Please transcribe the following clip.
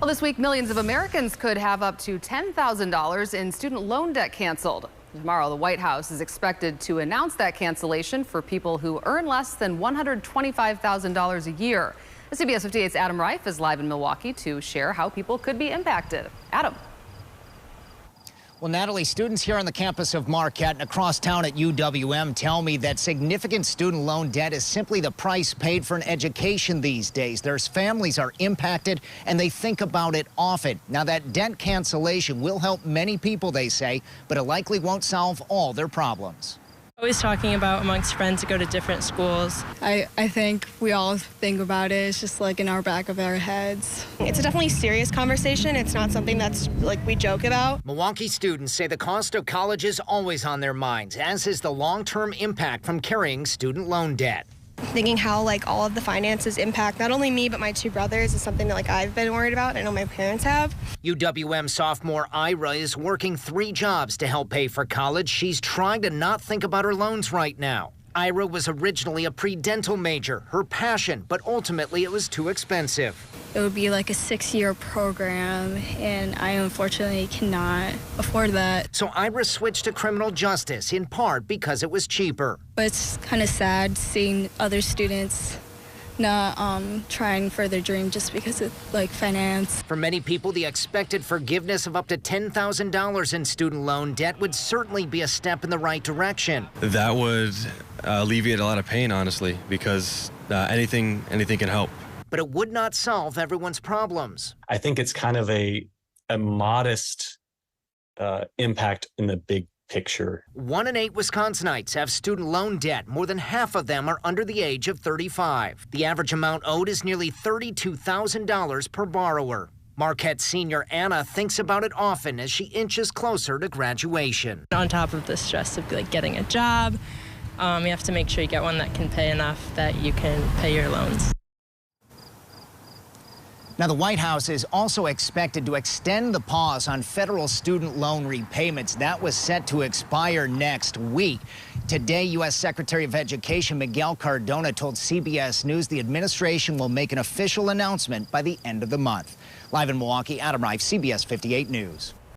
Well, this week, millions of Americans could have up to $10,000 in student loan debt canceled. Tomorrow, the White House is expected to announce that cancellation for people who earn less than $125,000 a year. CBS 58's Adam Reif is live in Milwaukee to share how people could be impacted. Adam. Well, Natalie, students here on the campus of Marquette and across town at UWM tell me that significant student loan debt is simply the price paid for an education these days. Their families are impacted and they think about it often. Now, that debt cancellation will help many people, they say, but it likely won't solve all their problems. Always talking about amongst friends to go to different schools. I think we all think about it. It's just like in our back of our heads. It's a definitely serious conversation. It's not something that's like we joke about. Milwaukee students say the cost of college is always on their minds, as is the long-term impact from carrying student loan debt. Thinking how like all of the finances impact not only me but my two brothers is something that like I've been worried about. I know my parents have. UWM sophomore Ira is working 3 jobs to help pay for college. She's trying to not think about her loans right now. Ira was originally a pre-dental major, her passion, but ultimately it was too expensive. It would be like a 6-year program, and I unfortunately cannot afford that. So Ira switched to criminal justice, in part because it was cheaper. But it's kind of sad seeing other students not trying for their dream just because of like finance. For many people, the expected forgiveness of up to $10,000 in student loan debt would certainly be a step in the right direction. That would alleviate a lot of pain, honestly, because anything can help. But it would not solve everyone's problems. I think it's kind of a modest impact in the big picture. 1 in 8 Wisconsinites have student loan debt. More than half of them are under the age of 35. The average amount owed is nearly $32,000 per borrower. Marquette senior Anna thinks about it often as she inches closer to graduation. On top of the stress of like getting a job, you have to make sure you get one that can pay enough that you can pay your loans. Now, the White House is also expected to extend the pause on federal student loan repayments. That was set to expire next week. Today, U.S. Secretary of Education Miguel Cardona told CBS News the administration will make an official announcement by the end of the month. Live in Milwaukee, Adam Reif, CBS 58 News.